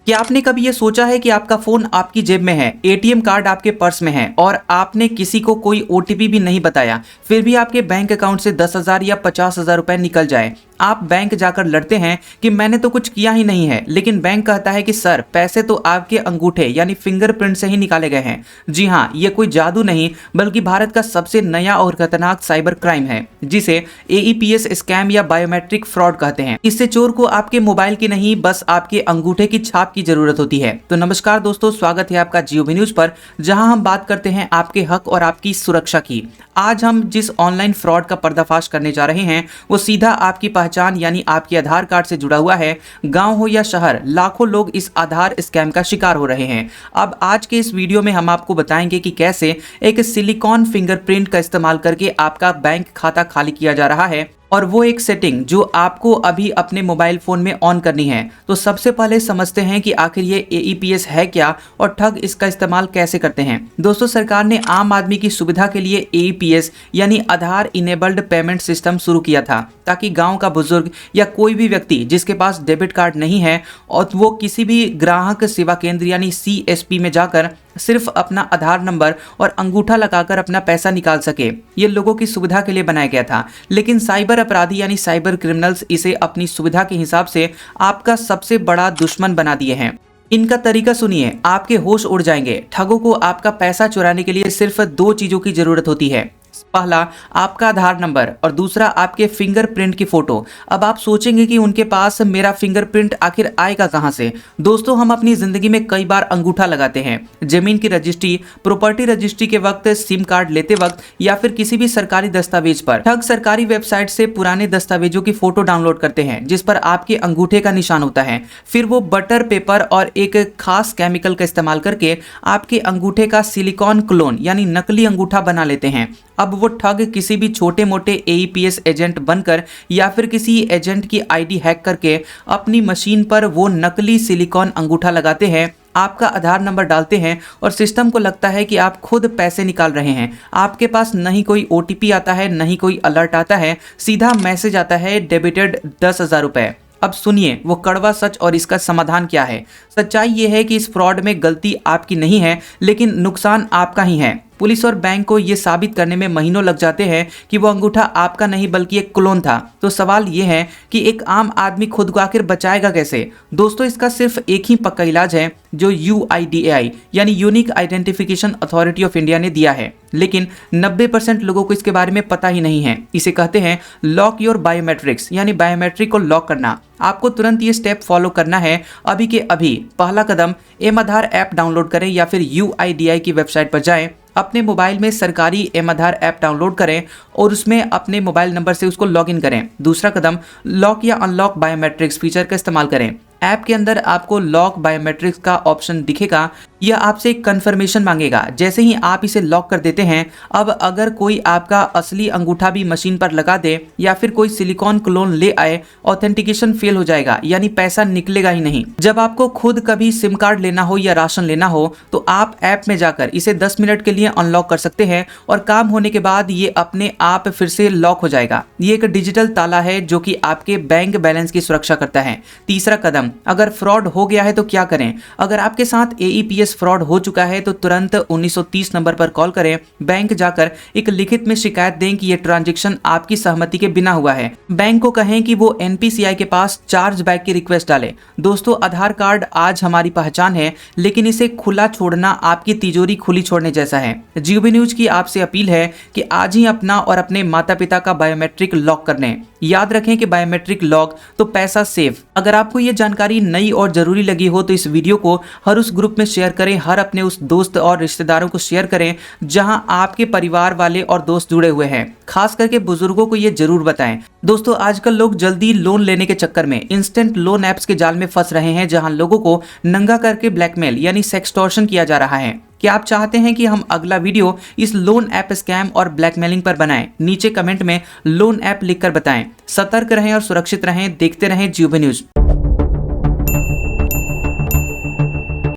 क्या आपने कभी ये सोचा है कि आपका फोन आपकी जेब में है, एटीएम कार्ड आपके पर्स में है और आपने किसी को कोई ओटीपी भी नहीं बताया, फिर भी आपके बैंक अकाउंट से 10,000 या 50,000 रुपए निकल जाए। आप बैंक जाकर लड़ते हैं कि मैंने तो कुछ किया ही नहीं है, लेकिन बैंक कहता है कि सर पैसे तो आपके अंगूठे यानी फिंगरप्रिंट से ही निकाले गए हैं। जी हाँ, ये कोई जादू नहीं बल्कि भारत का सबसे नया और खतरनाक साइबर क्राइम है, जिसे एईपीएस स्कैम या बायोमेट्रिक फ्रॉड कहते हैं। इससे चोर को आपके मोबाइल की नहीं बस आपके अंगूठे की छाप की जरूरत होती है। तो नमस्कार दोस्तों, स्वागत है आपका जियो न्यूज पर, जहां हम बात करते हैं आपके हक और आपकी सुरक्षा की। आज हम जिस ऑनलाइन फ्रॉड का पर्दाफाश करने जा रहे हैं वो सीधा आपकी पहचान यानी आपके आधार कार्ड से जुड़ा हुआ है। गांव हो या शहर, लाखों लोग इस आधार स्कैम का शिकार हो रहे हैं। अब आज के इस वीडियो में हम आपको बताएंगे कि कैसे एक सिलिकॉन फिंगरप्रिंट का इस्तेमाल करके आपका बैंक खाता खाली किया जा रहा है, और वो एक सेटिंग जो आपको अभी अपने मोबाइल फोन में ऑन करनी है। तो सबसे पहले समझते हैं कि आखिर ये एईपीएस है क्या और ठग इसका इस्तेमाल कैसे करते हैं। दोस्तों, सरकार ने आम आदमी की सुविधा के लिए एईपीएस यानी आधार इनेबल्ड पेमेंट सिस्टम शुरू किया था, ताकि गांव का बुजुर्ग या कोई भी व्यक्ति जिसके पास डेबिट कार्ड नहीं है और वो किसी भी ग्राहक सेवा केंद्र यानी सीएसपी में जाकर सिर्फ अपना आधार नंबर और अंगूठा लगाकर अपना पैसा निकाल सके। ये लोगों की सुविधा के लिए बनाया गया था, लेकिन साइबर अपराधी यानी साइबर क्रिमिनल्स इसे अपनी सुविधा के हिसाब से आपका सबसे बड़ा दुश्मन बना दिए हैं। इनका तरीका सुनिए, आपके होश उड़ जाएंगे। ठगों को आपका पैसा चुराने के लिए सिर्फ दो चीजों की जरूरत होती है। पहला आपका आधार नंबर और दूसरा आपके फिंगरप्रिंट की फोटो। अब आप सोचेंगे कि उनके पास मेरा फिंगरप्रिंट आखिर आएगा कहां से। दोस्तों, हम अपनी जिंदगी में कई बार अंगूठा लगाते हैं, जमीन की रजिस्ट्री, प्रॉपर्टी रजिस्ट्री के वक्त, सिम कार्ड लेते वक्त या फिर किसी भी सरकारी दस्तावेज पर। ठग सरकारी वेबसाइट से पुराने दस्तावेजों की फोटो डाउनलोड करते हैं जिस पर आपके अंगूठे का निशान होता है। फिर वो बटर पेपर और एक खास केमिकल का इस्तेमाल करके आपके अंगूठे का सिलिकॉन क्लोन यानी नकली अंगूठा बना लेते हैं। अब वो ठग किसी भी छोटे मोटे एईपीएस एजेंट बनकर या फिर किसी एजेंट की आईडी हैक करके अपनी मशीन पर वो नकली सिलिकॉन अंगूठा लगाते हैं, आपका आधार नंबर डालते हैं और सिस्टम को लगता है कि आप खुद पैसे निकाल रहे हैं। आपके पास नहीं कोई ओटीपी आता है, नहीं कोई अलर्ट आता है, सीधा मैसेज आता है डेबिटेड 10,000 रुपए। अब सुनिए वो कड़वा सच और इसका समाधान क्या है। सच्चाई ये है कि इस फ्रॉड में गलती आपकी नहीं है, लेकिन नुकसान आपका ही है। पुलिस और बैंक को ये साबित करने में महीनों लग जाते हैं कि वो अंगूठा आपका नहीं बल्कि एक क्लोन था। तो सवाल ये है कि एक आम आदमी खुद को आखिर बचाएगा कैसे। दोस्तों, इसका सिर्फ एक ही पक्का इलाज है जो यूआईडीएआई यानी unique identification authority of India ने दिया है, लेकिन 90% लोगों को इसके बारे में पता ही नहीं है। इसे कहते हैं लॉक योर बायोमेट्रिक्स यानी बायोमेट्रिक को लॉक करना। आपको तुरंत ये स्टेप फॉलो करना है, अभी के अभी। पहला कदम, एम आधार ऐप डाउनलोड करें या फिर यूआईडीएआई की वेबसाइट पर जाएं। अपने मोबाइल में सरकारी एम आधार ऐप डाउनलोड करें और उसमें अपने मोबाइल नंबर से उसको लॉगिन करें। दूसरा कदम, लॉक या अनलॉक बायोमेट्रिक्स फीचर का इस्तेमाल करें। ऐप के अंदर आपको लॉक बायोमेट्रिक्स का ऑप्शन दिखेगा। यह आपसे एक कंफर्मेशन मांगेगा। जैसे ही आप इसे लॉक कर देते हैं, अब अगर कोई आपका असली अंगूठा भी मशीन पर लगा दे या फिर कोई सिलिकॉन क्लोन ले आए, ऑथेंटिकेशन फेल हो जाएगा यानी पैसा निकलेगा ही नहीं। जब आपको खुद कभी सिम कार्ड लेना हो या राशन लेना हो तो आप ऐप में जाकर इसे 10 मिनट के लिए अनलॉक कर सकते हैं और काम होने के बाद ये अपने आप फिर से लॉक हो जाएगा। ये एक डिजिटल ताला है जो कि आपके बैंक बैलेंस की सुरक्षा करता है। तीसरा कदम, अगर फ्रॉड हो गया है तो क्या करें। अगर आपके साथ एईपीएस फ्रॉड हो चुका है तो तुरंत 1930 नंबर पर कॉल करें। बैंक जाकर एक लिखित में शिकायत दें कि यह ट्रांजैक्शन आपकी सहमति के बिना हुआ है। बैंक को कहें कि वो एनपीसीआई के पास चार्ज बैक की रिक्वेस्ट डाले। दोस्तों, आधार कार्ड आज हमारी पहचान है, लेकिन इसे खुला छोड़ना आपकी तिजोरी खुली छोड़ने जैसा है। जियो न्यूज की आपसे अपील है कि आज ही अपना और अपने माता पिता का बायोमेट्रिक लॉक कर लें। याद रखें कि बायोमेट्रिक लॉक तो पैसा सेव। अगर आपको ये जानकारी नई और जरूरी लगी हो तो इस वीडियो को हर उस ग्रुप में शेयर करें, हर अपने उस दोस्त और रिश्तेदारों को शेयर करें जहां आपके परिवार वाले और दोस्त जुड़े हुए हैं। खास करके बुजुर्गों को ये जरूर बताएं। दोस्तों, आजकल लोग जल्दी लोन लेने के चक्कर में इंस्टेंट लोन ऐप्स के जाल में फंस रहे हैं, जहां लोगों को नंगा करके ब्लैकमेल यानी सेक्सटॉर्शन किया जा रहा है। क्या आप चाहते हैं कि हम अगला वीडियो इस लोन ऐप स्कैम और ब्लैकमेलिंग पर बनाएं? नीचे कमेंट में लोन ऐप लिखकर बताएं। सतर्क रहें और सुरक्षित रहें। देखते रहें जियो न्यूज।